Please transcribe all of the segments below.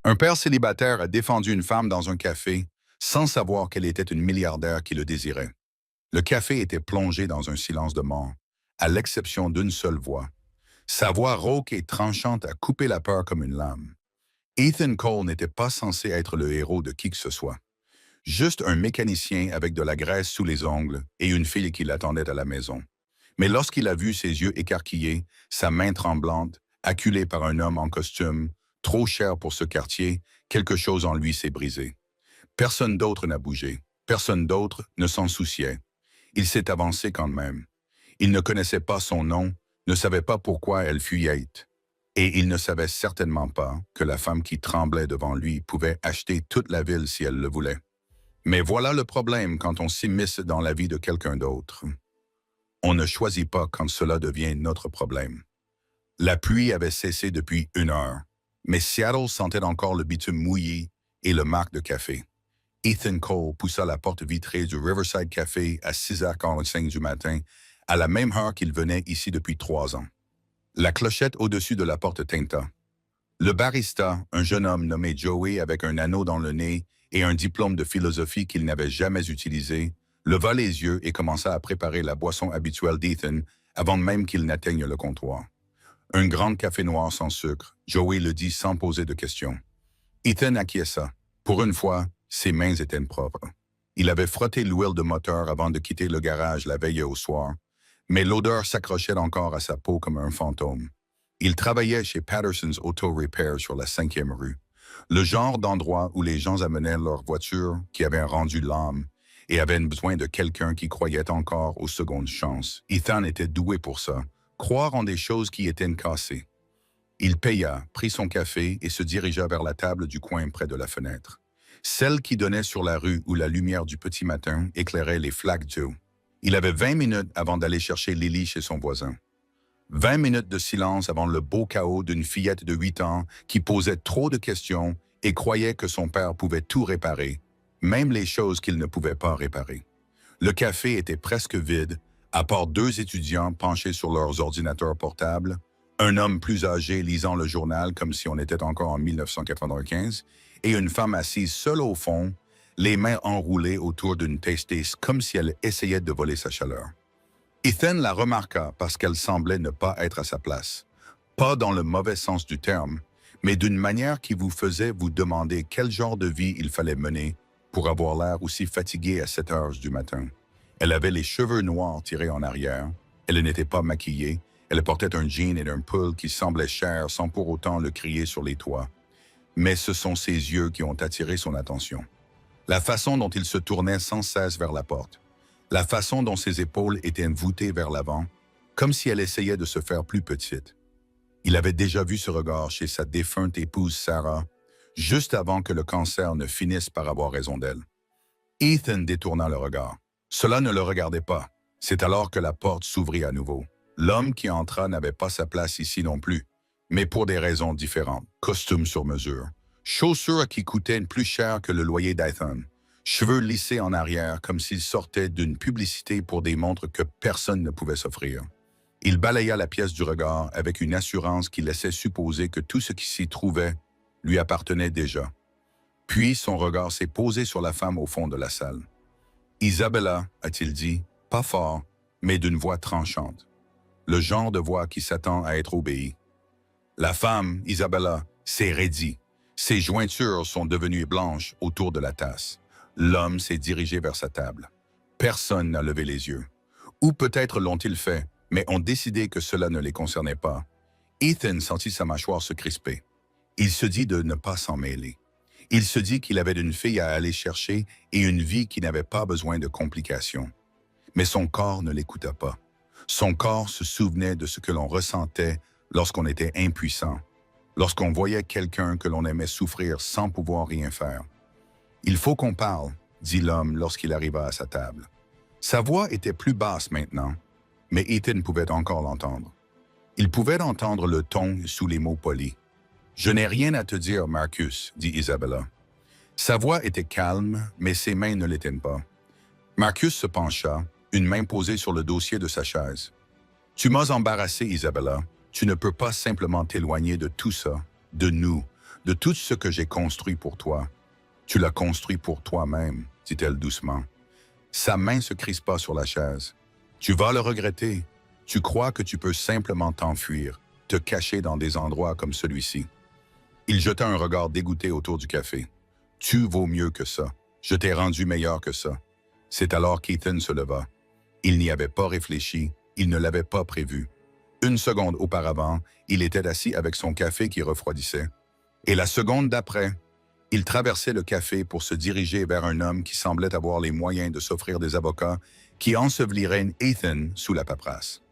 Un père célibataire a défendu une femme dans un café sans savoir qu'elle était une milliardaire qui le désirait. Le café était plongé dans un silence de mort, à l'exception d'une seule voix. Sa voix rauque et tranchante a coupé la peur comme une lame. Ethan Cole n'était pas censé être le héros de qui que ce soit. Juste un mécanicien avec de la graisse sous les ongles et une fille qui l'attendait à la maison. Mais lorsqu'il a vu ses yeux écarquillés, sa main tremblante, acculée par un homme en costume, trop cher pour ce quartier, quelque chose en lui s'est brisé. Personne d'autre n'a bougé. Personne d'autre ne s'en souciait. Il s'est avancé quand même. Il ne connaissait pas son nom, ne savait pas pourquoi elle fuyait. Et il ne savait certainement pas que la femme qui tremblait devant lui pouvait acheter toute la ville si elle le voulait. Mais voilà le problème quand on s'immisce dans la vie de quelqu'un d'autre. On ne choisit pas quand cela devient notre problème. La pluie avait cessé depuis 1 heure, mais Seattle sentait encore le bitume mouillé et le marc de café. Ethan Cole poussa la porte vitrée du Riverside Café à 6h45 du matin, à la même heure qu'il venait ici depuis 3 ans. La clochette au-dessus de la porte tinta. Le barista, un jeune homme nommé Joey avec un anneau dans le nez et un diplôme de philosophie qu'il n'avait jamais utilisé, leva les yeux et commença à préparer la boisson habituelle d'Ethan avant même qu'il n'atteigne le comptoir. Un grand café noir sans sucre, Joey le dit sans poser de questions. Ethan acquiesça. Pour une fois, ses mains étaient propres. Il avait frotté l'huile de moteur avant de quitter le garage la veille au soir, mais l'odeur s'accrochait encore à sa peau comme un fantôme. Il travaillait chez Patterson's Auto Repair sur la 5e rue, le genre d'endroit où les gens amenaient leurs voitures qui avaient rendu l'âme et avaient besoin de quelqu'un qui croyait encore aux secondes chances. Ethan était doué pour ça, croire en des choses qui étaient cassées. Il paya, prit son café et se dirigea vers la table du coin près de la fenêtre, celle qui donnait sur la rue où la lumière du petit matin éclairait les flaques d'eau. Il avait 20 minutes avant d'aller chercher Lily chez son voisin. 20 minutes de silence avant le beau chaos d'une fillette de 8 ans qui posait trop de questions et croyait que son père pouvait tout réparer, même les choses qu'il ne pouvait pas réparer. Le café était presque vide, à part 2 étudiants penchés sur leurs ordinateurs portables, un homme plus âgé lisant le journal comme si on était encore en 1995, et une femme assise seule au fond, les mains enroulées autour d'une tasse comme si elle essayait de voler sa chaleur. Ethan la remarqua parce qu'elle semblait ne pas être à sa place. Pas dans le mauvais sens du terme, mais d'une manière qui vous faisait vous demander quel genre de vie il fallait mener pour avoir l'air aussi fatigué à 7 heures du matin. Elle avait les cheveux noirs tirés en arrière, elle n'était pas maquillée, elle portait un jean et un pull qui semblaient chers sans pour autant le crier sur les toits. Mais ce sont ses yeux qui ont attiré son attention. La façon dont il se tournait sans cesse vers la porte. La façon dont ses épaules étaient voûtées vers l'avant, comme si elle essayait de se faire plus petite. Il avait déjà vu ce regard chez sa défunte épouse Sarah, juste avant que le cancer ne finisse par avoir raison d'elle. Ethan détourna le regard. Cela ne le regardait pas. C'est alors que la porte s'ouvrit à nouveau. L'homme qui entra n'avait pas sa place ici non plus, mais pour des raisons différentes. Costume sur mesure, chaussures qui coûtaient plus cher que le loyer d'Ethan, cheveux lissés en arrière comme s'il sortait d'une publicité pour des montres que personne ne pouvait s'offrir. Il balaya la pièce du regard avec une assurance qui laissait supposer que tout ce qui s'y trouvait lui appartenait déjà. Puis son regard s'est posé sur la femme au fond de la salle. « Isabella », a-t-il dit, pas fort, mais d'une voix tranchante. Le genre de voix qui s'attend à être obéie. La femme, Isabella, s'est raidie. Ses jointures sont devenues blanches autour de la tasse. L'homme s'est dirigé vers sa table. Personne n'a levé les yeux. Ou peut-être l'ont-ils fait, mais ont décidé que cela ne les concernait pas. Ethan sentit sa mâchoire se crisper. Il se dit de ne pas s'en mêler. Il se dit qu'il avait une fille à aller chercher et une vie qui n'avait pas besoin de complications. Mais son corps ne l'écouta pas. Son corps se souvenait de ce que l'on ressentait lorsqu'on était impuissant, lorsqu'on voyait quelqu'un que l'on aimait souffrir sans pouvoir rien faire. « Il faut qu'on parle », dit l'homme lorsqu'il arriva à sa table. Sa voix était plus basse maintenant, mais Ethan pouvait encore l'entendre. Il pouvait entendre le ton sous les mots polis. « Je n'ai rien à te dire, Marcus, » dit Isabella. Sa voix était calme, mais ses mains ne l'étaient pas. Marcus se pencha, une main posée sur le dossier de sa chaise. « Tu m'as embarrassé, Isabella. Tu ne peux pas simplement t'éloigner de tout ça, de nous, De tout ce que j'ai construit pour toi. Tu l'as construit pour toi-même, dit-elle doucement. Sa main se crispa sur la chaise. Tu vas le regretter. Tu crois que tu peux simplement t'enfuir, te cacher dans des endroits comme celui-ci. Il jeta un regard dégoûté autour du café. Tu vaux mieux que ça. Je t'ai rendu meilleur que ça. C'est alors qu'Ethan se leva. Il n'y avait pas réfléchi, il ne l'avait pas prévu. Une seconde auparavant, il était assis avec son café qui refroidissait. Et la seconde d'après, il traversait le café pour se diriger vers un homme qui semblait avoir les moyens de s'offrir des avocats qui enseveliraient Ethan sous la paperasse.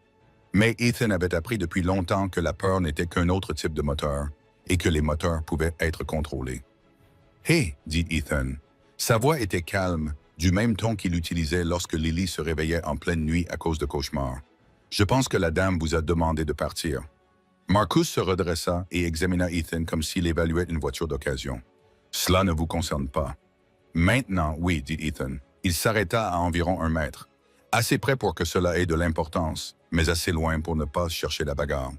Mais Ethan avait appris depuis longtemps que la peur n'était qu'un autre type de moteur et que les moteurs pouvaient être contrôlés. « Hé !» dit Ethan. Sa voix était calme, du même ton qu'il utilisait lorsque Lily se réveillait en pleine nuit à cause de cauchemars. « Je pense que la dame vous a demandé de partir. » Marcus se redressa et examina Ethan comme s'il évaluait une voiture d'occasion. « Cela ne vous concerne pas. »« Maintenant, oui, dit Ethan. » Il s'arrêta à environ 1 mètre. Assez près pour que cela ait de l'importance, mais assez loin pour ne pas chercher la bagarre.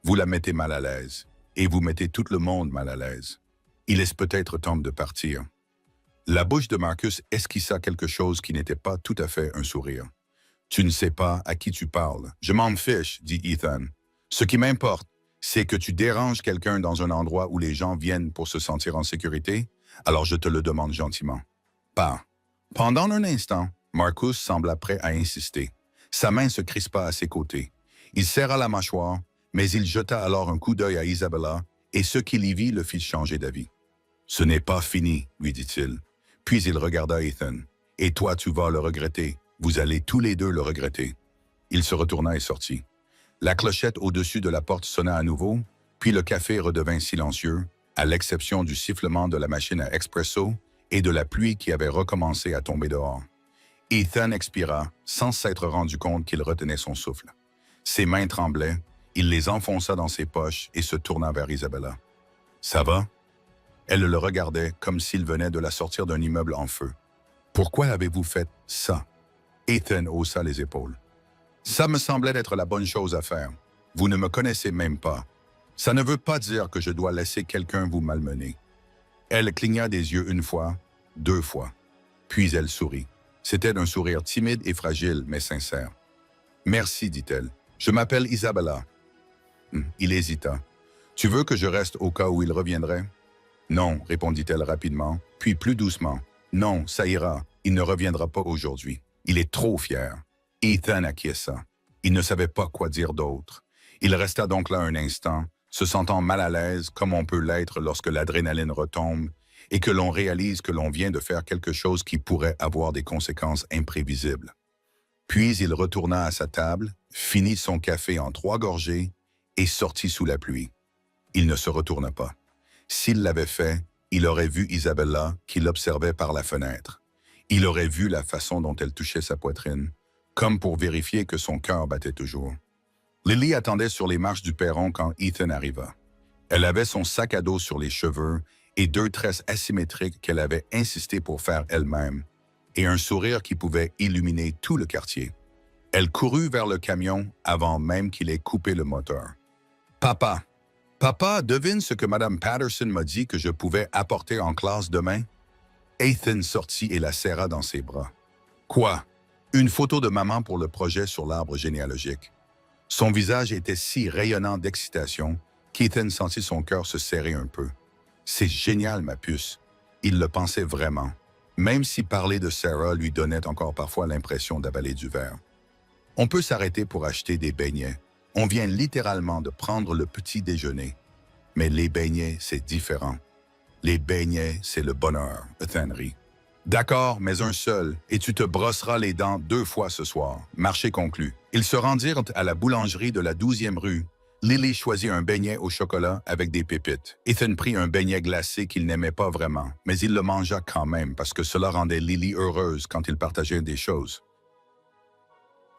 Vous la mettez mal à l'aise, et vous mettez tout le monde mal à l'aise. Il est peut-être temps de partir. La bouche de Marcus esquissa quelque chose qui n'était pas tout à fait un sourire. « Tu ne sais pas à qui tu parles. Je m'en fiche, dit Ethan. Ce qui m'importe, c'est que tu déranges quelqu'un dans un endroit où les gens viennent pour se sentir en sécurité, alors je te le demande gentiment. Pas. » Pendant un instant, Marcus sembla prêt à insister. Sa main se crispa à ses côtés. Il serra la mâchoire, mais il jeta alors un coup d'œil à Isabella, et ce qu'il y vit le fit changer d'avis. « Ce n'est pas fini, lui dit-il. Puis il regarda Ethan. « Et toi, tu vas le regretter. Vous allez tous les deux le regretter. » Il se retourna et sortit. La clochette au-dessus de la porte sonna à nouveau, puis le café redevint silencieux, à l'exception du sifflement de la machine à expresso et de la pluie qui avait recommencé à tomber dehors. Ethan expira, sans s'être rendu compte qu'il retenait son souffle. Ses mains tremblaient, il les enfonça dans ses poches et se tourna vers Isabella. « Ça va? » Elle le regardait comme s'il venait de la sortir d'un immeuble en feu. « Pourquoi avez-vous fait ça? » Ethan haussa les épaules. « Ça me semblait être la bonne chose à faire. Vous ne me connaissez même pas. Ça ne veut pas dire que je dois laisser quelqu'un vous malmener. » Elle cligna des yeux 1 fois, 2 fois. Puis elle sourit. C'était un sourire timide et fragile, mais sincère. « Merci, dit-elle. Je m'appelle Isabella. » Il hésita. « Tu veux que je reste au cas où il reviendrait? » « Non, répondit-elle rapidement, puis plus doucement. « Non, ça ira. Il ne reviendra pas aujourd'hui. Il est trop fier. » Ethan acquiesça. Il ne savait pas quoi dire d'autre. Il resta donc là un instant, se sentant mal à l'aise comme on peut l'être lorsque l'adrénaline retombe et que l'on réalise que l'on vient de faire quelque chose qui pourrait avoir des conséquences imprévisibles. Puis il retourna à sa table, finit son café en 3 gorgées et sortit sous la pluie. Il ne se retourna pas. S'il l'avait fait, il aurait vu Isabella qui l'observait par la fenêtre. Il aurait vu la façon dont elle touchait sa poitrine, comme pour vérifier que son cœur battait toujours. Lily attendait sur les marches du perron quand Ethan arriva. Elle avait son sac à dos sur les cheveux et 2 tresses asymétriques qu'elle avait insisté pour faire elle-même, et un sourire qui pouvait illuminer tout le quartier. Elle courut vers le camion avant même qu'il ait coupé le moteur. « Papa! Papa, devine ce que Mme Patterson m'a dit que je pouvais apporter en classe demain? » Ethan sortit et la serra dans ses bras. « Quoi? Une photo de maman pour le projet sur l'arbre généalogique. » Son visage était si rayonnant d'excitation qu'Ethan sentit son cœur se serrer un peu. « C'est génial, ma puce. » Il le pensait vraiment, même si parler de Sarah lui donnait encore parfois l'impression d'avaler du verre. On peut s'arrêter pour acheter des beignets. On vient littéralement de prendre le petit déjeuner. Mais les beignets, c'est différent. Les beignets, c'est le bonheur, Ethan rit. D'accord, mais un seul, et tu te brosseras les dents 2 fois ce soir. Marché conclu. Ils se rendirent à la boulangerie de la 12e rue. Lily choisit un beignet au chocolat avec des pépites. Ethan prit un beignet glacé qu'il n'aimait pas vraiment, mais il le mangea quand même parce que cela rendait Lily heureuse quand ils partageaient des choses.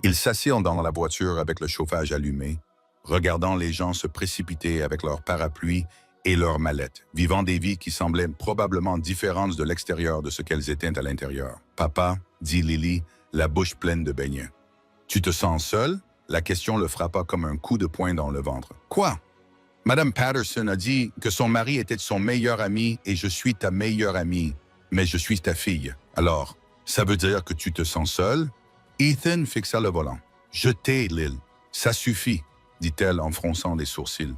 Ils s'assirent dans la voiture avec le chauffage allumé, regardant les gens se précipiter avec leurs parapluies et leurs mallettes, vivant des vies qui semblaient probablement différentes de l'extérieur de ce qu'elles étaient à l'intérieur. « Papa, » dit Lily, la bouche pleine de beignets. « Tu te sens seul? » La question le frappa comme un coup de poing dans le ventre. « Quoi? » Madame Patterson a dit que son mari était son meilleur ami et je suis ta meilleure amie, mais je suis ta fille. Alors, ça veut dire que tu te sens seul? Ethan fixa le volant. Je t'ai, Lil. Ça suffit, dit-elle en fronçant les sourcils.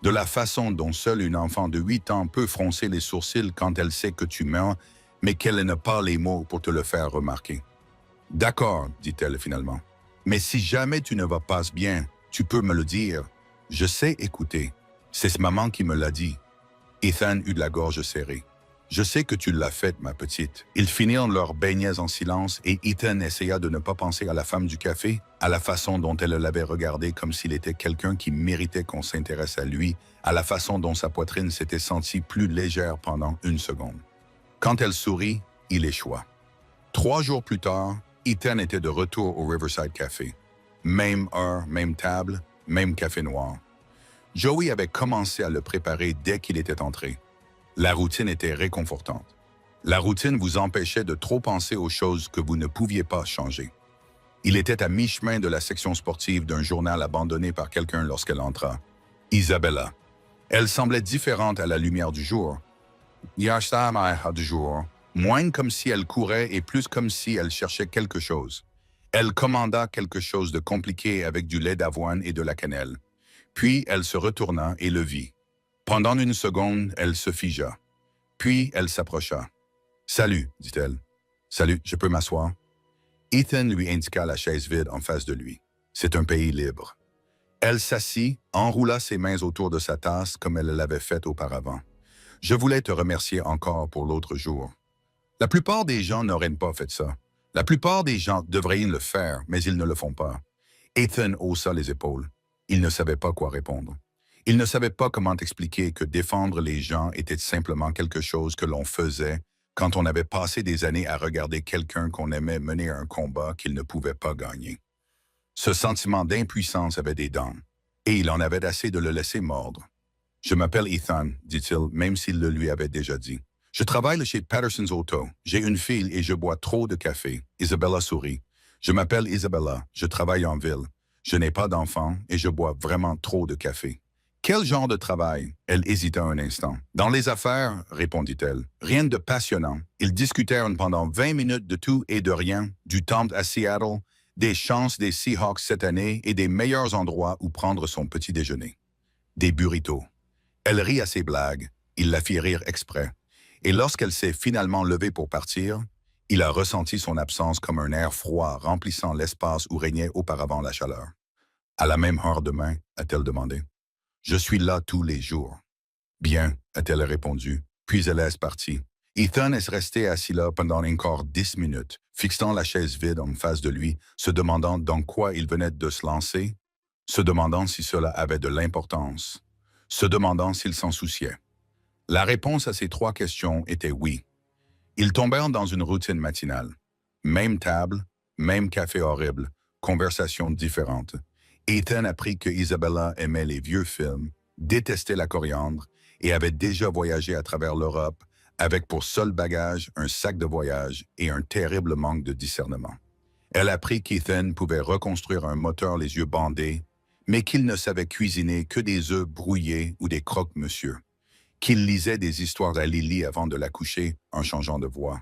De la façon dont seule une enfant de 8 ans peut froncer les sourcils quand elle sait que tu mens, mais qu'elle n'a pas les mots pour te le faire remarquer. D'accord, dit-elle finalement. Mais si jamais tu ne vas pas bien, tu peux me le dire. Je sais écouter. C'est maman qui me l'a dit. Ethan eut de la gorge serrée. Je sais que tu l'as faite, ma petite. Ils finirent leurs beignets en silence et Ethan essaya de ne pas penser à la femme du café, à la façon dont elle l'avait regardé comme s'il était quelqu'un qui méritait qu'on s'intéresse à lui, à la façon dont sa poitrine s'était sentie plus légère pendant une seconde. Quand elle sourit, il échoua. 3 jours plus tard, Ethan était de retour au Riverside Café. Même heure, même table, même café noir. Joey avait commencé à le préparer dès qu'il était entré. La routine était réconfortante. La routine vous empêchait de trop penser aux choses que vous ne pouviez pas changer. Il était à mi-chemin de la section sportive d'un journal abandonné par quelqu'un lorsqu'elle entra. Isabella. Elle semblait différente à la lumière du jour. Du jour. Moins comme si elle courait et plus comme si elle cherchait quelque chose. Elle commanda quelque chose de compliqué avec du lait d'avoine et de la cannelle. Puis elle se retourna et le vit. Pendant une seconde, elle se figea. Puis elle s'approcha. « Salut, dit-elle. « Salut, je peux m'asseoir? » Ethan lui indiqua la chaise vide en face de lui. C'est un pays libre. Elle s'assit, enroula ses mains autour de sa tasse comme elle l'avait fait auparavant. « Je voulais te remercier encore pour l'autre jour. La plupart des gens n'auraient pas fait ça. La plupart des gens devraient le faire, mais ils ne le font pas. » Ethan haussa les épaules. Il ne savait pas quoi répondre. Il ne savait pas comment expliquer que défendre les gens était simplement quelque chose que l'on faisait quand on avait passé des années à regarder quelqu'un qu'on aimait mener un combat qu'il ne pouvait pas gagner. Ce sentiment d'impuissance avait des dents, et il en avait assez de le laisser mordre. « Je m'appelle Ethan, dit-il, même s'il le lui avait déjà dit. Je travaille chez Patterson's Auto. J'ai une fille et je bois trop de café. » Isabella sourit. « Je m'appelle Isabella. Je travaille en ville. Je n'ai pas d'enfant et je bois vraiment trop de café. » Quel genre de travail? Elle hésita un instant. Dans les affaires, répondit-elle. Rien de passionnant. Ils discutèrent pendant 20 minutes de tout et de rien, du temps à Seattle, des chances des Seahawks cette année et des meilleurs endroits où prendre son petit déjeuner. Des burritos. Elle rit à ses blagues. Il la fit rire exprès. Et lorsqu'elle s'est finalement levée pour partir, il a ressenti son absence comme un air froid remplissant l'espace où régnait auparavant la chaleur. « À la même heure demain ?» a-t-elle demandé. « Je suis là tous les jours. »« Bien » a-t-elle répondu, puis elle est partie. Ethan est resté assis là pendant encore 10 minutes, fixant la chaise vide en face de lui, se demandant dans quoi il venait de se lancer, se demandant si cela avait de l'importance, se demandant s'il s'en souciait. La réponse à ces 3 questions était oui. Ils tombèrent dans une routine matinale. Même table, même café horrible, conversations différentes. Ethan apprit que Isabella aimait les vieux films, détestait la coriandre et avait déjà voyagé à travers l'Europe avec pour seul bagage un sac de voyage et un terrible manque de discernement. Elle apprit qu'Ethan pouvait reconstruire un moteur les yeux bandés, mais qu'il ne savait cuisiner que des œufs brouillés ou des croque-monsieur, qu'il lisait des histoires à Lily avant de la coucher en changeant de voix,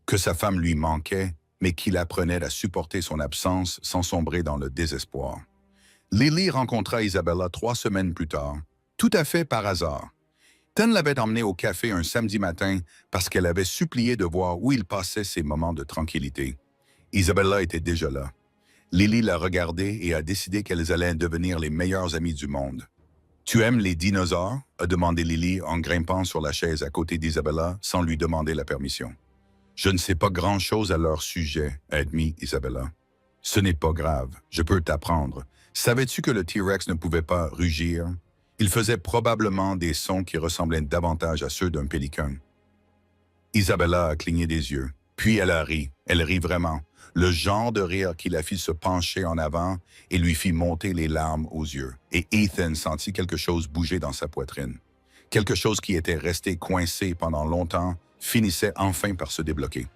que sa femme lui manquait, mais qu'il apprenait à supporter son absence sans sombrer dans le désespoir. Lily rencontra Isabella 3 semaines plus tard, tout à fait par hasard. Ethan l'avait emmené au café un samedi matin parce qu'elle avait supplié de voir où il passait ses moments de tranquillité. Isabella était déjà là. Lily l'a regardée et a décidé qu'elles allaient devenir les meilleures amies du monde. « Tu aimes les dinosaures ?» a demandé Lily en grimpant sur la chaise à côté d'Isabella sans lui demander la permission. « Je ne sais pas grand-chose à leur sujet, » a admis Isabella. « Ce n'est pas grave, je peux t'apprendre. Savais-tu que le T-Rex ne pouvait pas rugir? Il faisait probablement des sons qui ressemblaient davantage à ceux d'un pélican. » Isabella a cligné des yeux, puis elle a ri. Elle rit vraiment, le genre de rire qui la fit se pencher en avant et lui fit monter les larmes aux yeux. Et Ethan sentit quelque chose bouger dans sa poitrine. Quelque chose qui était resté coincé pendant longtemps finissait enfin par se débloquer.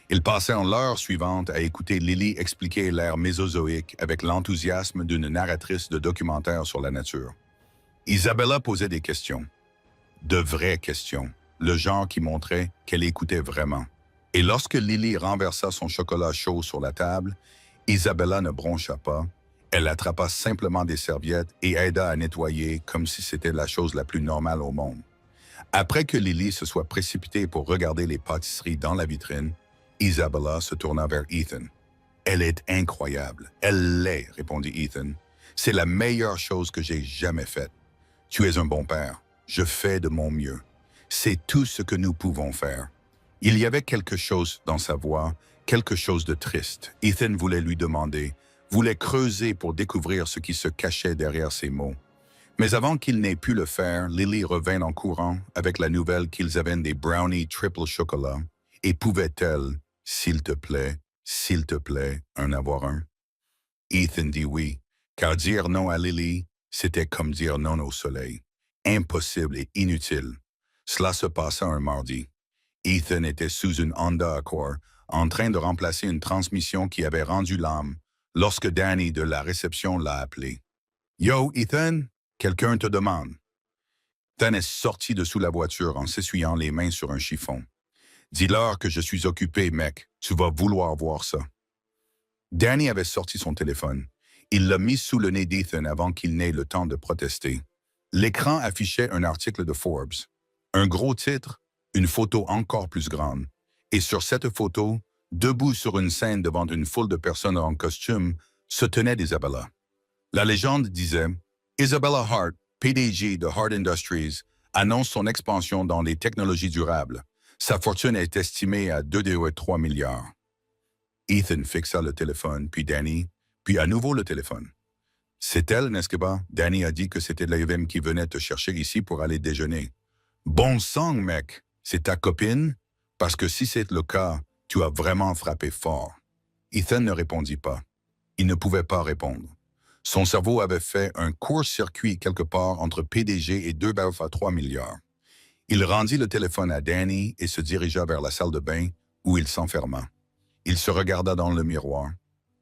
Ils passèrent l'heure suivante à écouter Lily expliquer l'ère mésozoïque avec l'enthousiasme d'une narratrice de documentaire sur la nature. Isabella posait des questions, de vraies questions, le genre qui montrait qu'elle écoutait vraiment. Et lorsque Lily renversa son chocolat chaud sur la table, Isabella ne broncha pas. Elle attrapa simplement des serviettes et aida à nettoyer comme si c'était la chose la plus normale au monde. Après que Lily se soit précipitée pour regarder les pâtisseries dans la vitrine, Isabella se tourna vers Ethan. « Elle est incroyable. Elle l'est, répondit Ethan. C'est la meilleure chose que j'ai jamais faite. Tu es un bon père. Je fais de mon mieux. C'est tout ce que nous pouvons faire. » Il y avait quelque chose dans sa voix, quelque chose de triste. Ethan voulait lui demander, voulait creuser pour découvrir ce qui se cachait derrière ces mots. Mais avant qu'il n'ait pu le faire, Lily revint en courant avec la nouvelle qu'ils avaient des brownies triple chocolat. Et pouvait-elle, s'il te plaît, en avoir un? Ethan dit oui, car dire non à Lily, c'était comme dire non au soleil. Impossible et inutile. Cela se passa un mardi. Ethan était sous une Honda Accord, en train de remplacer une transmission qui avait rendu l'âme, lorsque Danny de la réception l'a appelé. « Yo, Ethan, quelqu'un te demande. » Ethan est sorti de sous la voiture en s'essuyant les mains sur un chiffon. « Dis-leur que je suis occupé, mec. Tu vas vouloir voir ça. » Danny avait sorti son téléphone. Il l'a mis sous le nez d'Ethan avant qu'il n'ait le temps de protester. L'écran affichait un article de Forbes. Un gros titre, une photo encore plus grande. Et sur cette photo, debout sur une scène devant une foule de personnes en costume, se tenait Isabella. La légende disait « Isabella Hart, PDG de Hart Industries, annonce son expansion dans les technologies durables. Sa fortune est estimée à 2,3 milliards. » Ethan fixa le téléphone, puis Danny, puis à nouveau le téléphone. « C'est elle, n'est-ce pas? Danny a dit que c'était l'AVM qui venait te chercher ici pour aller déjeuner. »« Bon sang, mec! C'est ta copine? Parce que si c'est le cas, tu as vraiment frappé fort. » Ethan ne répondit pas. Il ne pouvait pas répondre. Son cerveau avait fait un court-circuit quelque part entre PDG et 2,3 milliards. Il rendit le téléphone à Danny et se dirigea vers la salle de bain où il s'enferma. Il se regarda dans le miroir.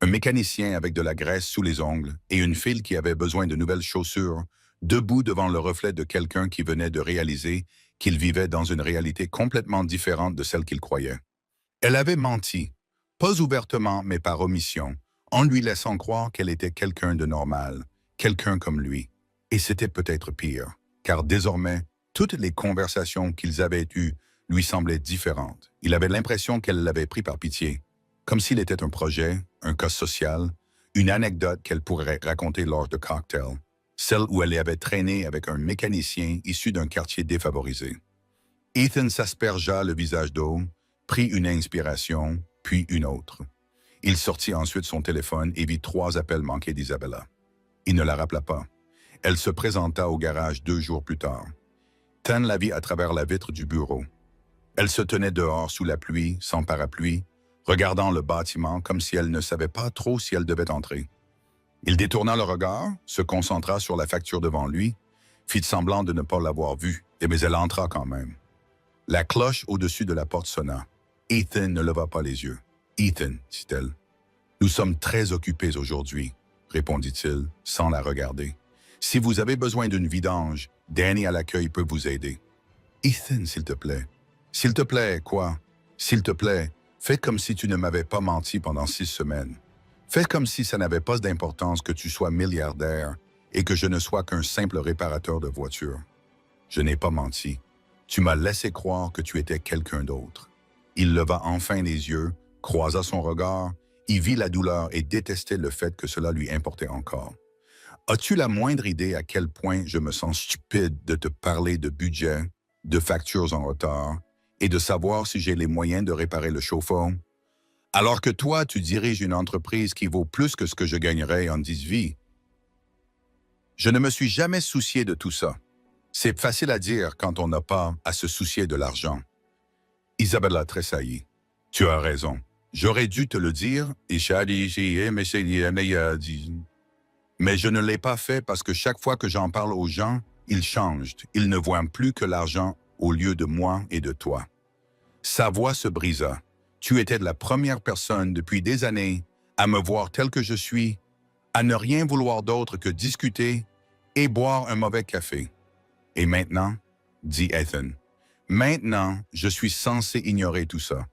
Un mécanicien avec de la graisse sous les ongles et une fille qui avait besoin de nouvelles chaussures, debout devant le reflet de quelqu'un qui venait de réaliser qu'il vivait dans une réalité complètement différente de celle qu'il croyait. Elle avait menti, pas ouvertement mais par omission, en lui laissant croire qu'elle était quelqu'un de normal, quelqu'un comme lui. Et c'était peut-être pire, car désormais, toutes les conversations qu'ils avaient eues lui semblaient différentes. Il avait l'impression qu'elle l'avait pris par pitié, comme s'il était un projet, un cas social, une anecdote qu'elle pourrait raconter lors de cocktails, celle où elle avait traîné avec un mécanicien issu d'un quartier défavorisé. Ethan s'aspergea le visage d'eau, prit une inspiration, puis une autre. Il sortit ensuite son téléphone et vit 3 appels manqués d'Isabella. Il ne la rappela pas. Elle se présenta au garage 2 jours plus tard. Tan la vit à travers la vitre du bureau. Elle se tenait dehors sous la pluie, sans parapluie, regardant le bâtiment comme si elle ne savait pas trop si elle devait entrer. Il détourna le regard, se concentra sur la facture devant lui, fit semblant de ne pas l'avoir vue, mais elle entra quand même. La cloche au-dessus de la porte sonna. Ethan ne leva pas les yeux. « Ethan, dit-elle. « Nous sommes très occupés aujourd'hui, répondit-il, sans la regarder. Si vous avez besoin d'une vidange, Danny à l'accueil peut vous aider. »« Ethan, s'il te plaît. »« S'il te plaît, quoi? S'il te plaît, fais comme si tu ne m'avais pas menti pendant 6 semaines. Fais comme si ça n'avait pas d'importance que tu sois milliardaire et que je ne sois qu'un simple réparateur de voitures. Je n'ai pas menti. Tu m'as laissé croire que tu étais quelqu'un d'autre. » Il leva enfin les yeux, croisa son regard, y vit la douleur et détestait le fait que cela lui importait encore. « As-tu la moindre idée à quel point je me sens stupide de te parler de budget, de factures en retard et de savoir si j'ai les moyens de réparer le chauffe-eau? Alors que toi, tu diriges une entreprise qui vaut plus que ce que je gagnerais en 10 vies. Je ne me suis jamais soucié de tout ça. C'est facile à dire quand on n'a pas à se soucier de l'argent. » Isabella tressaillit. « Tu as raison. J'aurais dû te le dire, mais je ne l'ai pas fait parce que chaque fois que j'en parle aux gens, ils changent. Ils ne voient plus que l'argent au lieu de moi et de toi. » Sa voix se brisa. « Tu étais la première personne depuis des années à me voir tel que je suis, à ne rien vouloir d'autre que discuter et boire un mauvais café. Et maintenant, dit Ethan, maintenant, je suis censé ignorer tout ça.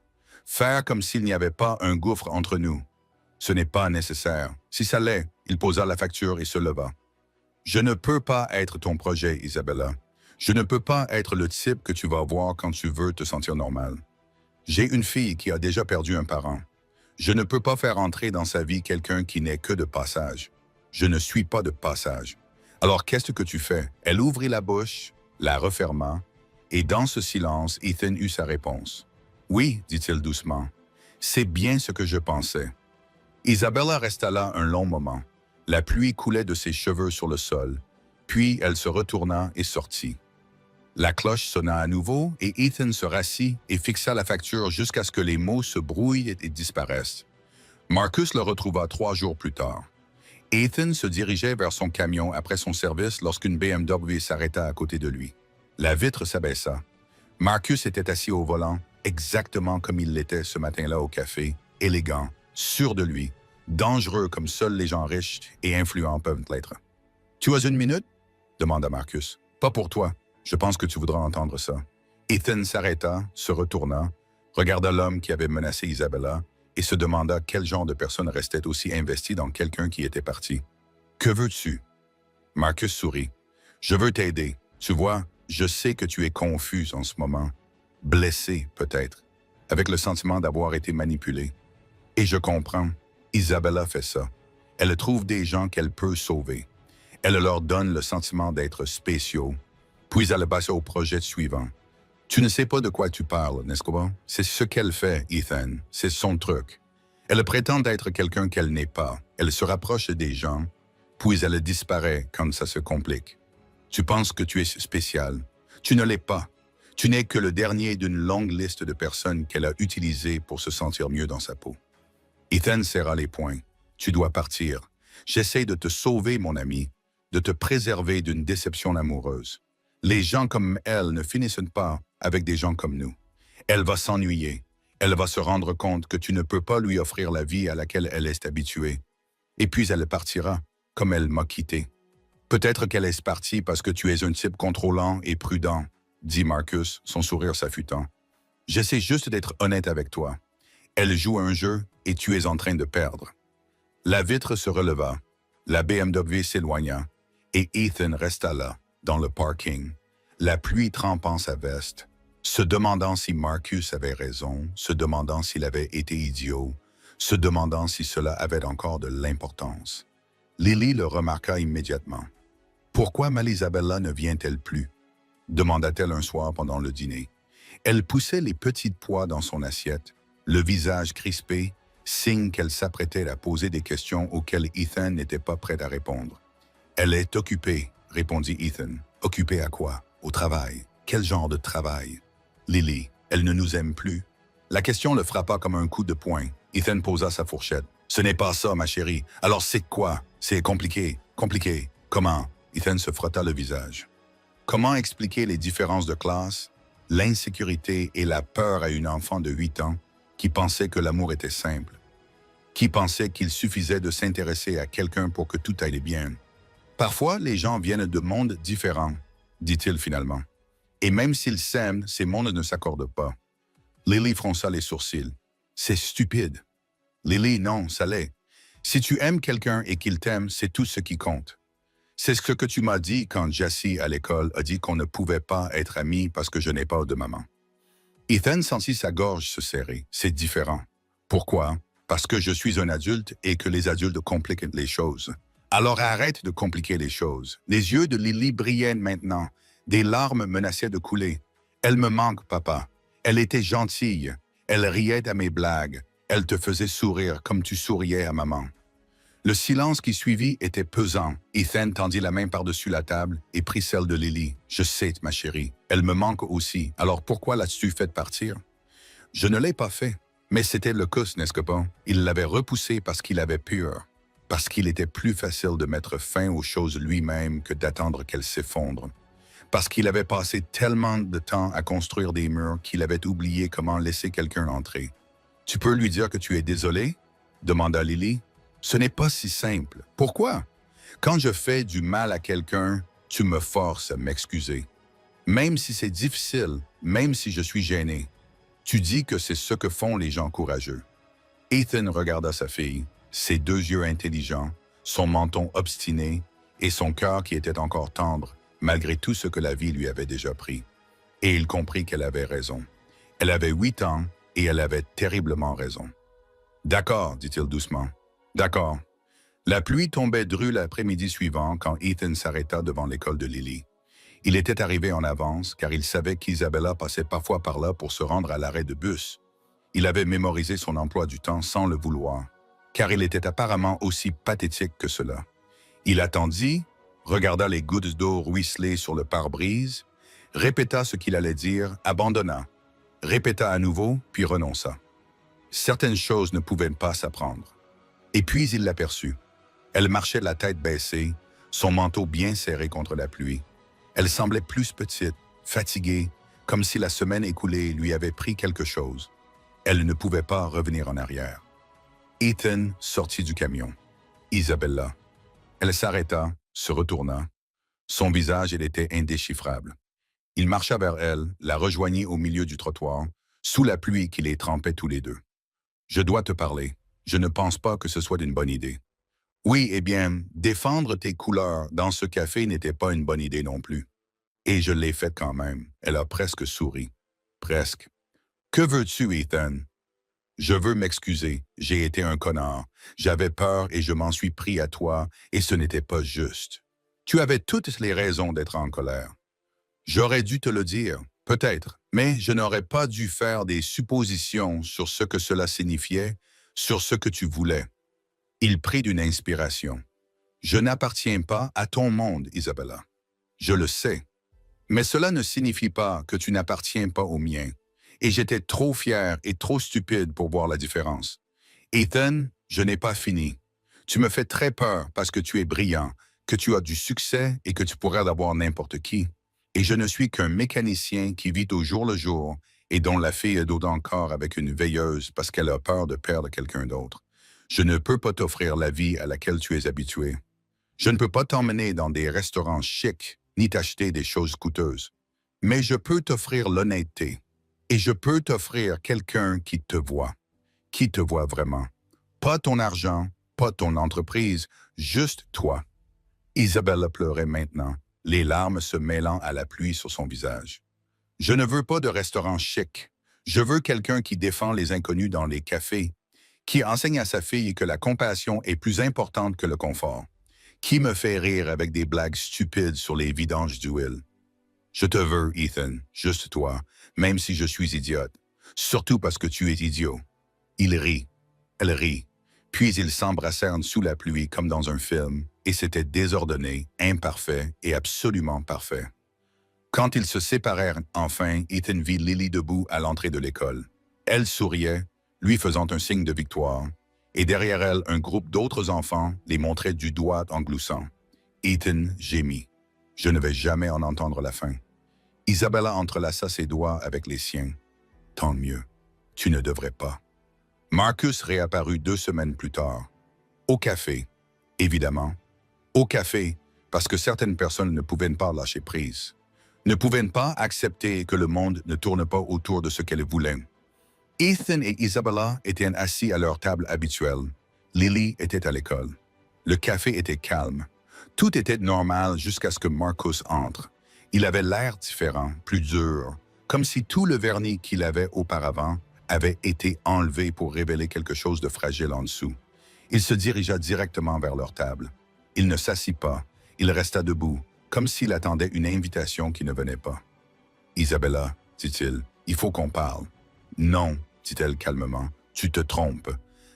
Faire comme s'il n'y avait pas un gouffre entre nous. Ce n'est pas nécessaire. Si ça l'est, il posa la facture et se leva. Je ne peux pas être ton projet, Isabella. Je ne peux pas être le type que tu vas voir quand tu veux te sentir normal. J'ai une fille qui a déjà perdu un parent. Je ne peux pas faire entrer dans sa vie quelqu'un qui n'est que de passage. Je ne suis pas de passage. Alors qu'est-ce que tu fais? Elle ouvrit la bouche, la referma, et dans ce silence, Ethan eut sa réponse. Oui, dit-il doucement, c'est bien ce que je pensais. Isabella resta là un long moment. La pluie coulait de ses cheveux sur le sol, puis elle se retourna et sortit. La cloche sonna à nouveau et Ethan se rassit et fixa la facture jusqu'à ce que les mots se brouillent et disparaissent. Marcus le retrouva 3 jours plus tard. Ethan se dirigeait vers son camion après son service lorsqu'une BMW s'arrêta à côté de lui. La vitre s'abaissa. Marcus était assis au volant, exactement comme il l'était ce matin-là au café, élégant, sûr de lui, dangereux comme seuls les gens riches et influents peuvent l'être. « Tu as une minute ?» demanda Marcus. « Pas pour toi. Je pense que tu voudras entendre ça. » Ethan s'arrêta, se retourna, regarda l'homme qui avait menacé Isabella et se demanda quel genre de personne restait aussi investie dans quelqu'un qui était parti. « Que veux-tu » Marcus sourit. « Je veux t'aider. Tu vois, je sais que tu es confus en ce moment. Blessé, peut-être, avec le sentiment d'avoir été manipulé. Et je comprends. Isabella fait ça. Elle trouve des gens qu'elle peut sauver. Elle leur donne le sentiment d'être spéciaux. Puis elle passe au projet suivant. Tu ne sais pas de quoi tu parles, n'est-ce pas? C'est ce qu'elle fait, Ethan. C'est son truc. Elle prétend être quelqu'un qu'elle n'est pas. Elle se rapproche des gens, puis elle disparaît quand ça se complique. Tu penses que tu es spécial. Tu ne l'es pas. Tu n'es que le dernier d'une longue liste de personnes qu'elle a utilisées pour se sentir mieux dans sa peau. Ethan serra les poings. Tu dois partir. J'essaie de te sauver, mon ami, de te préserver d'une déception amoureuse. Les gens comme elle ne finissent pas avec des gens comme nous. Elle va s'ennuyer. Elle va se rendre compte que tu ne peux pas lui offrir la vie à laquelle elle est habituée. Et puis elle partira, comme elle m'a quitté. Peut-être qu'elle est partie parce que tu es un type contrôlant et prudent, dit Marcus, son sourire s'affûtant. J'essaie juste d'être honnête avec toi. Elle joue un jeu et tu es en train de perdre. La vitre se releva, la BMW s'éloigna et Ethan resta là, dans le parking, la pluie trempant sa veste, se demandant si Marcus avait raison, se demandant s'il avait été idiot, se demandant si cela avait encore de l'importance. Lily le remarqua immédiatement. « Pourquoi Isabella ne vient-elle plus ?» demanda-t-elle un soir pendant le dîner. Elle poussait les petits pois dans son assiette, le visage crispé, signe qu'elle s'apprêtait à poser des questions auxquelles Ethan n'était pas prêt à répondre. « Elle est occupée, » répondit Ethan. « Occupée à quoi? Au travail. Quel genre de travail? » Lily, elle ne nous aime plus. La question le frappa comme un coup de poing. Ethan posa sa fourchette. « Ce n'est pas ça, ma chérie. Alors c'est quoi? C'est compliqué. Compliqué. Comment? » Ethan se frotta le visage. Comment expliquer les différences de classe, l'insécurité et la peur à une enfant de 8 ans qui pensait que l'amour était simple, qui pensait qu'il suffisait de s'intéresser à quelqu'un pour que tout aille bien? Parfois, les gens viennent de mondes différents, dit-il finalement. Et même s'ils s'aiment, ces mondes ne s'accordent pas. Lily fronça les sourcils. C'est stupide. Lily, non, ça l'est. Si tu aimes quelqu'un et qu'il t'aime, c'est tout ce qui compte. C'est ce que tu m'as dit quand Jessie, à l'école, a dit qu'on ne pouvait pas être amis parce que je n'ai pas de maman. Ethan sentit sa gorge se serrer. C'est différent. Pourquoi? Parce que je suis un adulte et que les adultes compliquent les choses. Alors arrête de compliquer les choses. Les yeux de Lily brillaient maintenant. Des larmes menaçaient de couler. Elle me manque, papa. Elle était gentille. Elle riait à mes blagues. Elle te faisait sourire comme tu souriais à maman. Le silence qui suivit était pesant. Ethan tendit la main par-dessus la table et prit celle de Lily. « Je sais, ma chérie, elle me manque aussi. Alors pourquoi l'as-tu fait partir? » « Je ne l'ai pas fait. Mais c'était le cus, n'est-ce pas? Il l'avait repoussé parce qu'il avait peur. Parce qu'il était plus facile de mettre fin aux choses lui-même que d'attendre qu'elles s'effondrent. Parce qu'il avait passé tellement de temps à construire des murs qu'il avait oublié comment laisser quelqu'un entrer. « Tu peux lui dire que tu es désolé? » demanda Lily. « Ce n'est pas si simple. Pourquoi? Quand je fais du mal à quelqu'un, tu me forces à m'excuser. Même si c'est difficile, même si je suis gêné, tu dis que c'est ce que font les gens courageux. Ethan regarda sa fille, ses deux yeux intelligents, son menton obstiné et son cœur qui était encore tendre, malgré tout ce que la vie lui avait déjà pris. Et il comprit qu'elle avait raison. Elle avait 8 ans et elle avait terriblement raison. « D'accord, dit-il doucement. « D'accord. » La pluie tombait drue l'après-midi suivant quand Ethan s'arrêta devant l'école de Lily. Il était arrivé en avance car il savait qu'Isabella passait parfois par là pour se rendre à l'arrêt de bus. Il avait mémorisé son emploi du temps sans le vouloir, car il était apparemment aussi pathétique que cela. Il attendit, regarda les gouttes d'eau ruisseler sur le pare-brise, répéta ce qu'il allait dire, abandonna, répéta à nouveau, puis renonça. Certaines choses ne pouvaient pas s'apprendre. Et puis il l'aperçut. Elle marchait la tête baissée, son manteau bien serré contre la pluie. Elle semblait plus petite, fatiguée, comme si la semaine écoulée lui avait pris quelque chose. Elle ne pouvait pas revenir en arrière. Ethan sortit du camion. Isabella. Elle s'arrêta, se retourna. Son visage, elle était indéchiffrable. Il marcha vers elle, la rejoignit au milieu du trottoir, sous la pluie qui les trempait tous les deux. « Je dois te parler. Je ne pense pas que ce soit une bonne idée. » Oui, eh bien, défendre tes couleurs dans ce café n'était pas une bonne idée non plus. Et je l'ai faite quand même. Elle a presque souri. Presque. Que veux-tu, Ethan? Je veux m'excuser. J'ai été un connard. J'avais peur et je m'en suis pris à toi, et ce n'était pas juste. Tu avais toutes les raisons d'être en colère. J'aurais dû te le dire, peut-être, mais je n'aurais pas dû faire des suppositions sur ce que cela signifiait, sur ce que tu voulais. Il prit d'une inspiration. Je n'appartiens pas à ton monde, Isabella. Je le sais. Mais cela ne signifie pas que tu n'appartiens pas au mien. Et j'étais trop fier et trop stupide pour voir la différence. Ethan, je n'ai pas fini. Tu me fais très peur parce que tu es brillant, que tu as du succès et que tu pourrais avoir n'importe qui. Et je ne suis qu'un mécanicien qui vit au jour le jour et dont la fille est d'autant encore avec une veilleuse parce qu'elle a peur de perdre quelqu'un d'autre. Je ne peux pas t'offrir la vie à laquelle tu es habitué. Je ne peux pas t'emmener dans des restaurants chics ni t'acheter des choses coûteuses. Mais je peux t'offrir l'honnêteté. Et je peux t'offrir quelqu'un qui te voit vraiment. Pas ton argent, pas ton entreprise, juste toi. Isabella pleurait maintenant, les larmes se mêlant à la pluie sur son visage. Je ne veux pas de restaurant chic. Je veux quelqu'un qui défend les inconnus dans les cafés, qui enseigne à sa fille que la compassion est plus importante que le confort, qui me fait rire avec des blagues stupides sur les vidanges d'huile. Je te veux, Ethan, juste toi, même si je suis idiote. Surtout parce que tu es idiot. Il rit. Elle rit. Puis ils s'embrassèrent sous la pluie comme dans un film, et c'était désordonné, imparfait et absolument parfait. Quand ils se séparèrent enfin, Ethan vit Lily debout à l'entrée de l'école. Elle souriait, lui faisant un signe de victoire, et derrière elle, un groupe d'autres enfants les montrait du doigt en gloussant. Ethan gémit. Je ne vais jamais en entendre la fin. Isabella entrelaça ses doigts avec les siens. Tant mieux. Tu ne devrais pas. Marcus réapparut 2 semaines plus tard. Au café, évidemment. Au café, parce que certaines personnes ne pouvaient pas lâcher prise. Ne pouvaient pas accepter que le monde ne tourne pas autour de ce qu'elles voulaient. Ethan et Isabella étaient assis à leur table habituelle. Lily était à l'école. Le café était calme. Tout était normal jusqu'à ce que Marcus entre. Il avait l'air différent, plus dur, comme si tout le vernis qu'il avait auparavant avait été enlevé pour révéler quelque chose de fragile en dessous. Il se dirigea directement vers leur table. Il ne s'assit pas, il resta debout, comme s'il attendait une invitation qui ne venait pas. « Isabella, dit-il, il faut qu'on parle. »« Non, dit-elle calmement, tu te trompes.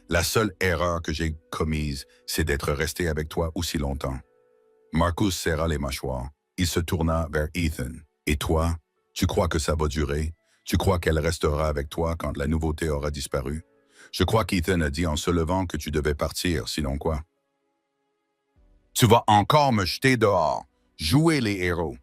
La seule erreur que j'ai commise, c'est d'être resté avec toi aussi longtemps. » Marcus serra les mâchoires. Il se tourna vers Ethan. « Et toi, tu crois que ça va durer? Tu crois qu'elle restera avec toi quand la nouveauté aura disparu? Je crois qu'Ethan a dit en se levant que tu devais partir, sinon quoi? Tu vas encore me jeter dehors. Jouer les héros. »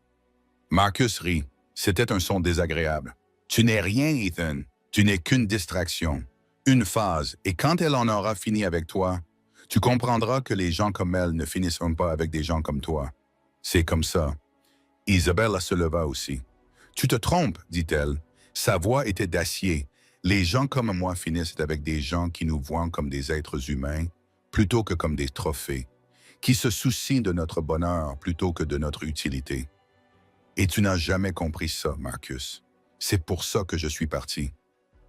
Marcus rit. C'était un son désagréable. « Tu n'es rien, Ethan. Tu n'es qu'une distraction. Une phase. Et quand elle en aura fini avec toi, Tu comprendras que les gens comme elle ne finiront pas avec des gens comme toi. C'est comme ça. Isabella se leva aussi. Tu te trompes, dit-elle. Sa voix était d'acier. Les gens comme moi finissent avec des gens qui nous voient comme des êtres humains plutôt que comme des trophées, qui se soucient de notre bonheur plutôt que de notre utilité. Et tu n'as jamais compris ça, Marcus. C'est pour ça que je suis parti.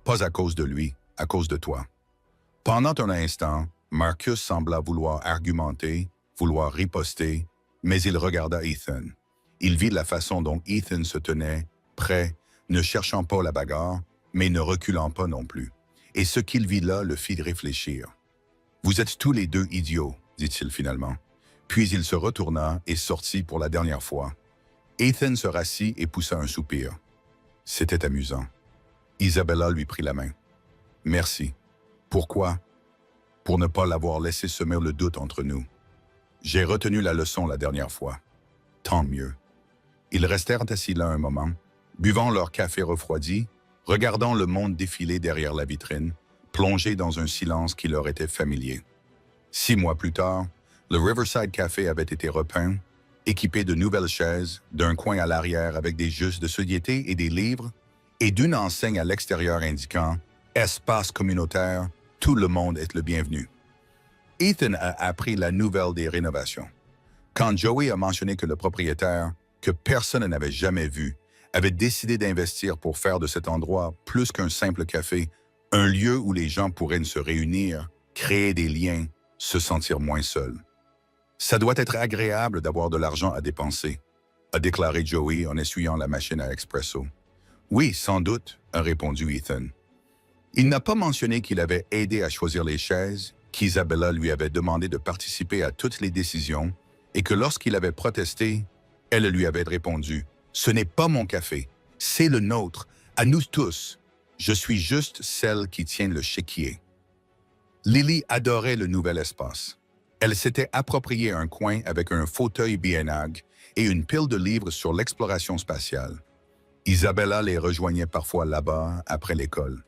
Pas à cause de lui, à cause de toi. Pendant un instant, Marcus sembla vouloir argumenter, vouloir riposter, mais il regarda Ethan. Il vit la façon dont Ethan se tenait, prêt, ne cherchant pas la bagarre, mais ne reculant pas non plus. Et ce qu'il vit là le fit réfléchir. « Vous êtes tous les deux idiots, dit-il finalement. Puis il se retourna et sortit pour la dernière fois. Ethan se rassit et poussa un soupir. C'était amusant. Isabella lui prit la main. « Merci. Pourquoi? Pour ne pas l'avoir laissé semer le doute entre nous. J'ai retenu la leçon la dernière fois. Tant mieux. » Ils restèrent assis là un moment, buvant leur café refroidi, regardant le monde défiler derrière la vitrine, plongés dans un silence qui leur était familier. 6 mois plus tard, le Riverside Café avait été repeint, équipé de nouvelles chaises, d'un coin à l'arrière avec des jus de société et des livres, et d'une enseigne à l'extérieur indiquant « Espace communautaire, tout le monde est le bienvenu ». Ethan a appris la nouvelle des rénovations. Quand Joey a mentionné que le propriétaire, que personne n'avait jamais vu, avait décidé d'investir pour faire de cet endroit plus qu'un simple café, un lieu où les gens pourraient se réunir, créer des liens, se sentir moins seuls. Ça doit être agréable d'avoir de l'argent à dépenser, a déclaré Joey en essuyant la machine à expresso. Oui, sans doute, a répondu Ethan. Il n'a pas mentionné qu'il avait aidé à choisir les chaises, qu'Isabella lui avait demandé de participer à toutes les décisions et que lorsqu'il avait protesté, elle lui avait répondu « Ce n'est pas mon café, c'est le nôtre, à nous tous. Je suis juste celle qui tient le chéquier. » Lily adorait le nouvel espace. Elle s'était approprié un coin avec un fauteuil biennage et une pile de livres sur l'exploration spatiale. Isabella les rejoignait parfois là-bas après l'école.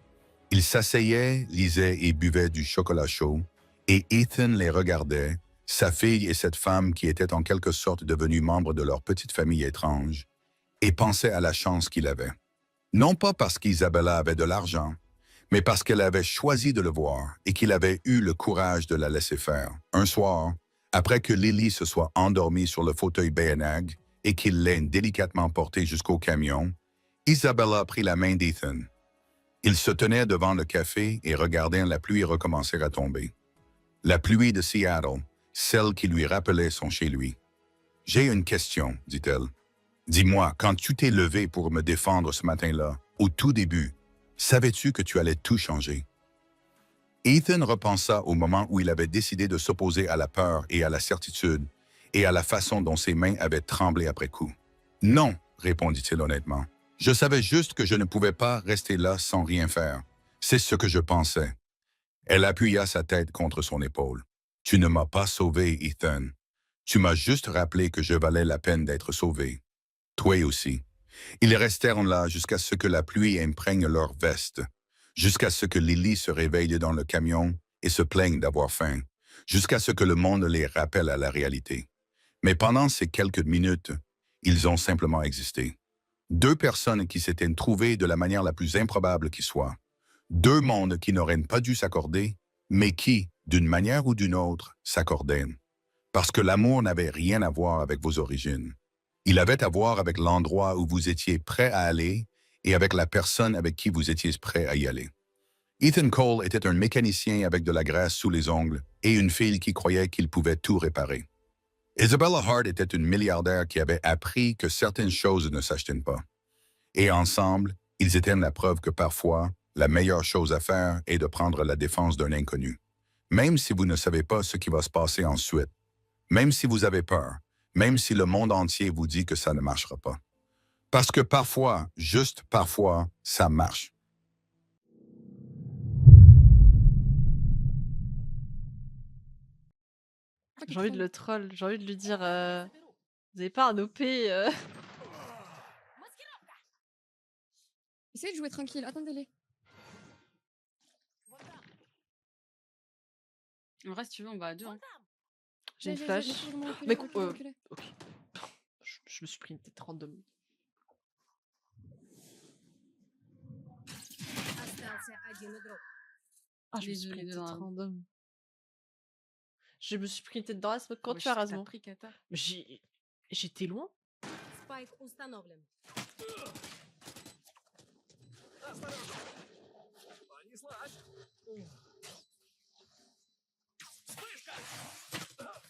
Ils s'asseyaient, lisaient et buvaient du chocolat chaud, et Ethan les regardait, sa fille et cette femme qui était en quelque sorte devenue membre de leur petite famille étrange, et pensait à la chance qu'il avait. Non pas parce qu'Isabella avait de l'argent, mais parce qu'elle avait choisi de le voir et qu'il avait eu le courage de la laisser faire. Un soir, après que Lily se soit endormie sur le fauteuil Bayanag et qu'il l'ait délicatement portée jusqu'au camion, Isabella prit la main d'Ethan. Ils se tenaient devant le café et regardaient la pluie recommencer à tomber. La pluie de Seattle, celle qui lui rappelait son chez-lui. « J'ai une question, dit-elle. Dis-moi, quand tu t'es levé pour me défendre ce matin-là, au tout début, savais-tu que tu allais tout changer? » Ethan repensa au moment où il avait décidé de s'opposer à la peur et à la certitude, et à la façon dont ses mains avaient tremblé après coup. « Non, répondit-il honnêtement. Je savais juste que je ne pouvais pas rester là sans rien faire. C'est ce que je pensais. » Elle appuya sa tête contre son épaule. « Tu ne m'as pas sauvé, Ethan. Tu m'as juste rappelé que je valais la peine d'être sauvé. Toi aussi. » Ils restèrent là jusqu'à ce que la pluie imprègne leurs vestes, jusqu'à ce que Lily se réveille dans le camion et se plaigne d'avoir faim, jusqu'à ce que le monde les rappelle à la réalité. Mais pendant ces quelques minutes, ils ont simplement existé. 2 personnes qui s'étaient trouvées de la manière la plus improbable qui soit. 2 mondes qui n'auraient pas dû s'accorder, mais qui, d'une manière ou d'une autre, s'accordaient. Parce que l'amour n'avait rien à voir avec vos origines. Il avait à voir avec l'endroit où vous étiez prêt à aller et avec la personne avec qui vous étiez prêt à y aller. Ethan Cole était un mécanicien avec de la graisse sous les ongles et une fille qui croyait qu'il pouvait tout réparer. Isabella Hart était une milliardaire qui avait appris que certaines choses ne s'achètent pas. Et ensemble, ils étaient la preuve que parfois, la meilleure chose à faire est de prendre la défense d'un inconnu. Même si vous ne savez pas ce qui va se passer ensuite, même si vous avez peur, même si le monde entier vous dit que ça ne marchera pas. Parce que parfois, juste parfois, ça marche. J'ai envie de le troll, j'ai envie de lui dire, «Vous avez pas un OP, Essayez de jouer tranquille, attendez-les. En vrai, si tu veux, on va à 2. Hein. J'ai une J'ai flash. vraiment reculé, Mais reculé, reculé. ok. Je me suis pris une tête random. Остался один игрок. Ah, je me Les suis deux, pris les une deux tête dans la room. random. Je me suis pris une tête dans la smoke quand Wesh, tu as t'as raison. pris Kata. J'étais loin. Спайк установлен.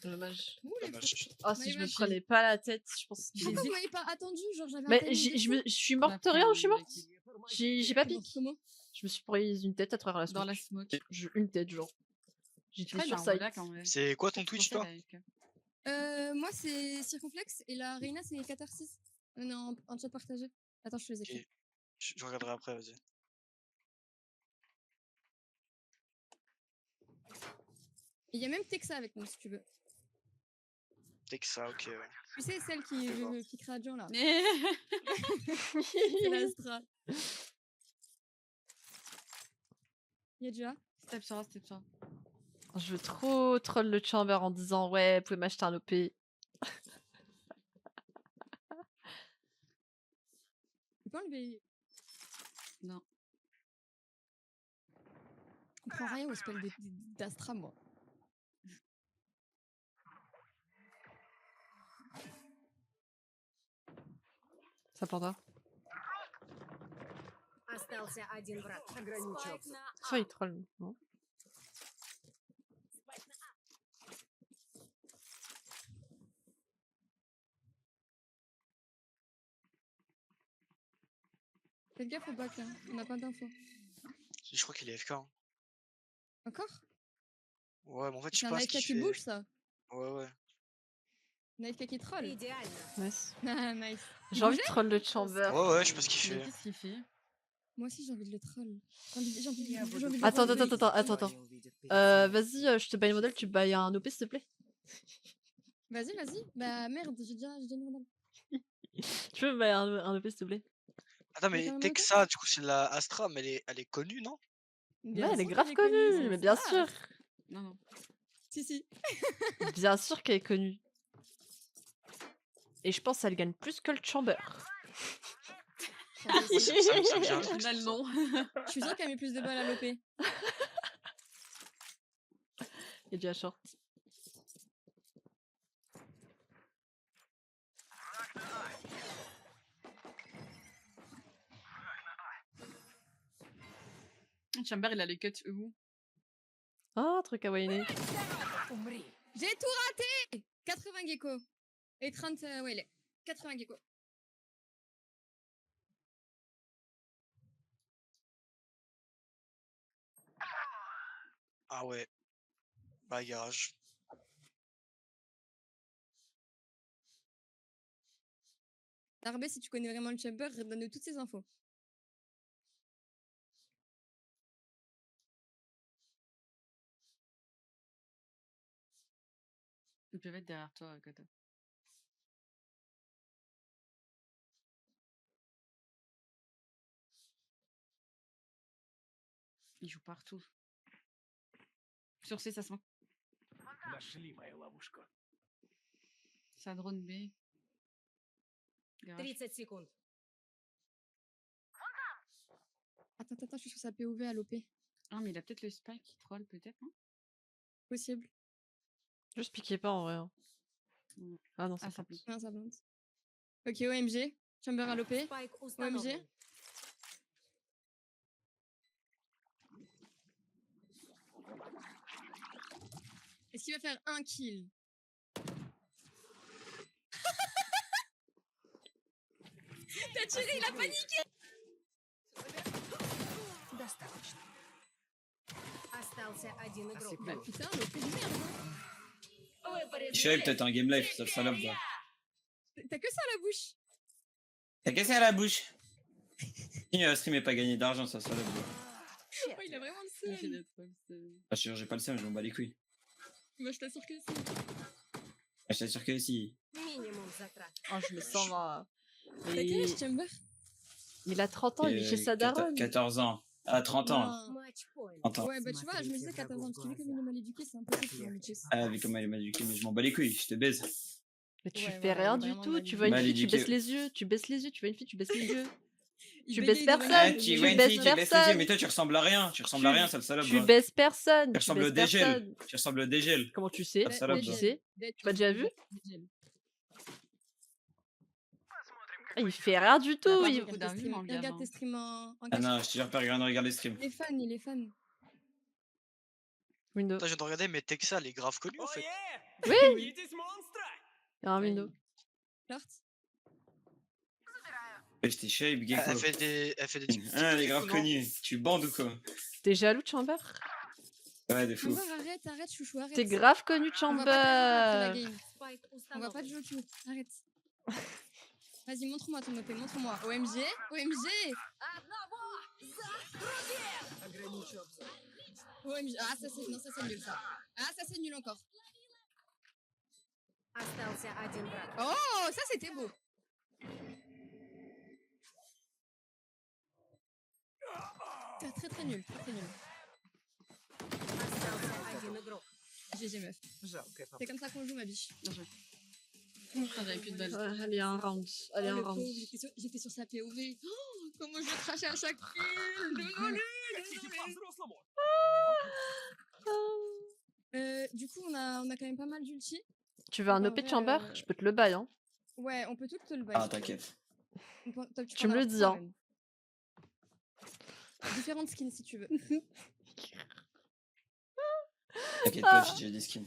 Dommage. Ouh, les Dommage. Ah, si Ouais, je me ouais, prenais pas la tête, je pense que... Pourquoi vous m'avez pas attendu? Genre, j'avais un Mais timing de fou. je suis On a morte de pris rien ou un je suis morte? mec J'ai pas pique. Comment? Je me suis prise une tête à travers la dans smoke. la smoke. Une tête, genre. Je J'étais crois qu'il y a sur un site. Wallach en vrai. C'est quoi ton Twitch, Pour ça, toi avec- Moi, c'est Circonflexe et la Reina, c'est Catharsis. On est en chat partagé. Attends, je te les écris. Ok. Je regarderai après, vas-y. Il y a même Texa avec nous, si tu veux. Texa, ok, ouais. Tu sais, celle qui, Je vois. qui crée Adjan, là. Eh, C'est l'Astra. Il y a déjà. Step sur un, step sur un. Je veux trop troll le chamber en disant ouais, vous pouvez m'acheter un OP. Tu peux enlever. Non. Je comprends rien au spell d'Astra, moi. Ça planta. Остался один враг. Ограничился. Soit il troll, non? Faites gaffe au bac, là. On n'a pas d'infos. Je crois qu'il est FK. Hein. Encore? Ouais, mais en fait, je C'est sais un pas ce AFK qu'il qui fait. bouge, ça. Ouais, ouais. Un AFK qui troll. Идеально. Nice. Ah, nice. J'ai envie de troll le chamber. Ouais, ouais, je sais pas ce qu'il Mais fait. qu'est-ce qu'il fait? Moi aussi, j'ai envie de le troll. J'ai envie de le Attends, troll. attends. Vas-y, je te buy modèle, tu buy un OP s'il te plaît. Vas-y, vas-y. Bah merde, j'ai déjà une modèle. Tu veux me buy un OP s'il te plaît? Attends, Mais mais quand même Texa, du coup, c'est la Astra, mais elle est connue, non? Bien Ouais, elle est sûr grave qu'elle connue, c'est mais bien ça. sûr. Non, non. Si, si. Bien sûr qu'elle est connue. Et je pense qu'elle gagne plus que le chamber. Ouais, ça me dit un Au truc, final, ça. non. Je suis sûre qu'elle met plus de balles à l'OP. Et déjà short. Chamber, il a les cuts où? Ah, truc à Wayne. J'ai tout raté 80 gecko. Et 30 ouais, 80 gecko. Ah ouais. Bagage. Arbé, si tu connais vraiment le chamber, donne-nous toutes ces infos. Ils peuvent être derrière toi, Kata. Ils jouent partout. Sur C, ça se manque. Ça drone B. Garage. 30 секунд. Attends, je suis sur sa POV à l'OP. Ah, mais il a peut-être le spike qui troll, peut-être, non? Possible. Juste piquez pas en vrai. Hein. Mm. Ah non, Ah, c'est ça pas. pique. Non, ça blinde. Ok, OMG. Chamber à l'OP. Спайк установлен. Est-ce qu'il va faire un kill? T'as tiré, il a paniqué! Достаточно. Остался один игрок. Bah putain, l'OP de merde, hein. Je savais peut-être un game life, ça salope. Va. T'as que ça à la bouche. T'as cassé à la bouche. Si stream et pas gagné d'argent, ça salope. Va. Oh, il a vraiment le Il fait seum. des trolls, c'est- Ah, j'ai pas le seum, je m'en bats les couilles. Moi, je t'assure que si. Ah, je t'assure que si. Минимум затрат. Oh, je me sens. T'as quel âge, Chamber? Il a 30 ans, il vit chez sa daronne. 14 ans. À 30 ans. Non. Match point. 30 ans. Ouais, bah tu vois, je me disais 14 ans, parce que vu comme il est mal éduqué, c'est un peu compliqué. Ah, vu comment elle est mal éduquée, mais je m'en bats les couilles, je te baise. Mais tu Ouais, fais voilà, rien il est du vraiment tout. mal Tu vois une Mal fille, tu éduqué. baisses les yeux. Tu baisses les yeux. Tu vois une fille, tu baisses les yeux. Il Tu bégaye baisses devant personne. les Ah, filles, tu Tu vois une baisses fille qui baisse les yeux, personne. mais toi tu ressembles à rien. Tu ressembles à Tu- rien, sale salope. Tu va. baisses personne. Tu Tu ressembles au baisses dégel. personne. Tu ressembles au dégel. Comment tu sais? Sale salope, Comment tu va. sais? Tu m'as déjà vu? Ah, il fait rien du Il a tout. pas il- beaucoup d'amis, mon Il regarde gamin. tes streams en Ah cash. non, je te jure pas, regarde les streams. Il est fan, il est fan. Windows. Putain, je viens de regarder, mais Texa, elle est grave connue en fait. Oui. Oui. Il y a un window. Lord. Ouais, j'étais shape, Elle, gecko. elle fait des TikTok. Ah, elle est ou grave non connue. Tu bandes ou quoi? T'es jaloux, Chamber? Ouais, de fou. Chamber, arrête, chouchou, arrête. T'es grave connu, On va pas te jouer après la Chamber. game. Spike On va pas te установлен. jouer au cul. Arrête. Vas-y, montre-moi ton OP, montre-moi. OMG, OMG, OMG. Ah, ça c'est, non, ça c'est nul ça. Ah, ça c'est nul encore. Остался один враг. Oh, ça c'était beau. Très très nul, très nul. Остался один игрок. GG meuf. C'est comme ça qu'on joue ma biche. Putain, j'avais plus de balles. Ouais, allez, un round. Allez, Oh, un le round. pauvre, j'étais sur sa POV. Oh, comment je crachais à chaque kill. Désolé, désolé. Du coup, on a quand même pas mal d'ulti. Tu veux un En OP vrai, Chamber? Je peux te le bail, hein. Ouais, on peut tout te le bail. Ah, si tu veux. t'inquiète. Tu me le dis, hein. Différentes skins si tu veux. T'inquiète pas, j'ai déjà des skins.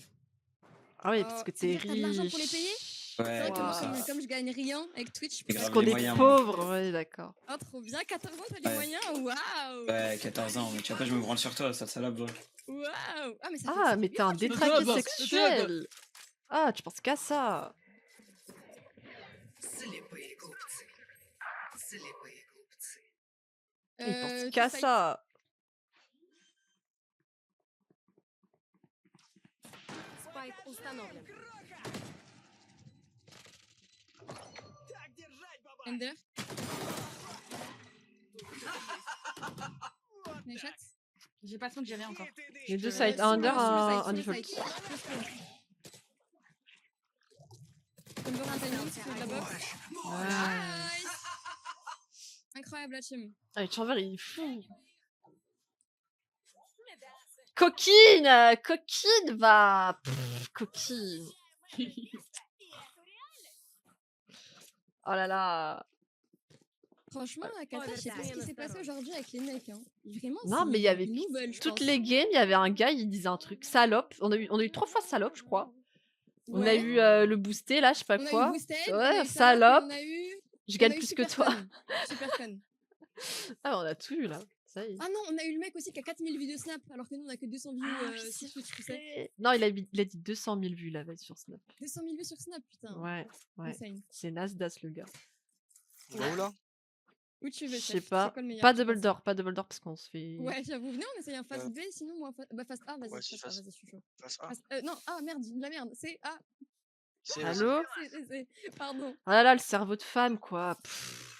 Ah oui, parce que ça veut t'es dire que t'as de l'argent pour les payer? riche. C'est Ouais, vrai que moi, comme ça. comme je gagne rien avec Twitch, C'est je grave Parce qu'on les est moyens, moi. pauvres, ouais, d'accord. Ah, trop bien, 14 ans, t'as les Ouais. moyens, waouh! Ouais, 14 ans, mais tu vois pas, je me branle sur toi, sale salope. va. Waouh! Ah, mais ça fait- Ah, ça mais fait t'es un bien, tu me détraqué dis ça. sexuel. Ah, tu penses qu'à ça. Il pense Tu qu'à fight. ça. Спайк установлен. Ender. Nice shot. J'ai pas le son de gérer encore. Les deux Euh, sides, sous un le- under, sous le un side, sous le default. side. Ender un timing, tu fais de la boxe. Nice! Incroyable la team. Ah, Chamber, il est fou. Coquine, coquine, va. Pff, coquine. Oh là là. Franchement, à Qatar, je sais pas ce qui s'est passé aujourd'hui avec les mecs. Hein. Vraiment, Non, c'est mais il y avait une nouvelle, je toutes pense. les games, il y avait un gars, il disait un truc. Salope. On a eu 3 fois salope, je crois. On a Ouais. eu le boosté, là, je sais pas On a quoi. eu Boosted, Ouais, on a eu salope. on a eu, Je on gagne a eu plus que Super toi. Fun. Super fun. Ah, on a tout eu là. Ça y est. Ah non, on a eu le mec aussi qui a 4000 vues de Snap, alors que nous on a que 200 vues Ah, oui, sur c'est Twitch, tu sais. vrai. Non, il a dit 200 000 vues la veille sur Snap. 200 000 vues sur Snap, putain. Ouais, ouais. Insane. C'est Nasdaq le gars. Il va où là? Où tu veux, Je chef? sais C'est pas. quoi le meilleur, Pas tu double penses? door, pas double door parce qu'on se fait. Ouais, j'avoue. Venez, on essaye un fast B, sinon moi, bah fast A, vas-y, Ouais, si, fast A, fast- vas-y, je suis chaud. Face A. Non, ah merde, de la merde, c'est A. C'est Allô? Pardon. Ah là là, le cerveau de femme quoi. Pff.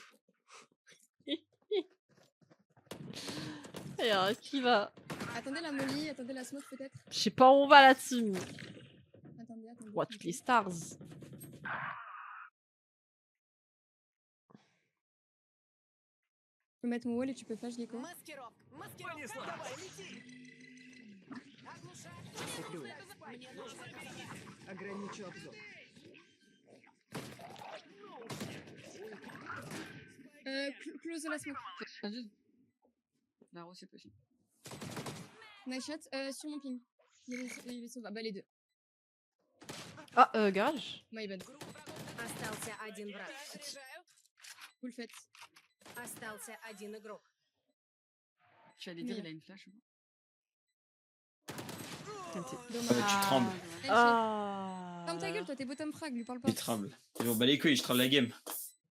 Et alors, qui va? Attendez la molly, attendez la smoke peut-être. Je sais pas où on va la team. Attendez. Ouah, toutes les stars. Je peux mettre mon wall et tu peux flash Gecko. Маскировка. Маскировка. Давай, лети. Мне нужно Ограничу обзор. Close la smoke. Vas-y. La rose, c'est possible. Nice shot. Sur mon ping. Il est sauvé. Bah les deux. Ah, garage. My bad. Остался один враг. Full fait. Остался один игрок. Tu allais dire, il a une flash. Dommage. Tu trembles. Nice shot. Ah. Ferme ta gueule, toi, t'es bottom frag, lui parle pas. Il tremble. Je m'en bats les couilles, je troll la game.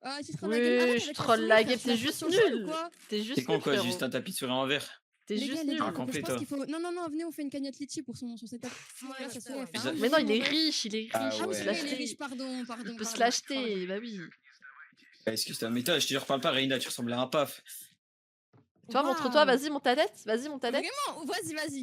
Ah, tu trolles Oui, la gueule. Arrête je avec troll ta la smoke, gueule, tu t'es la juste poses sur le sol nul. ou quoi? T'es juste C'est con nul, quoi, frérot. juste un tapis sur un envers. T'es Les juste gars, nul. T'as compris, je pense toi. qu'il faut. Non, venez, on fait une cagnotte litchi pour son setup. Là, ça se trouve, on va faire un Mais non, il est million, ouais. riche, il est riche. Ah il Ah peut oui, se ouais. c'est vrai, il est l'acheter. riche, pardon. Il peut se l'acheter, bah oui. Excuse-toi, mais toi, je te jure, parle pas, Reina, tu ressembles à un paf. Tu vois, montre-toi, Waouh. vas-y, monte ta tête. Vas-y, monte ta tête. Vraiment, vas-y, vas-y.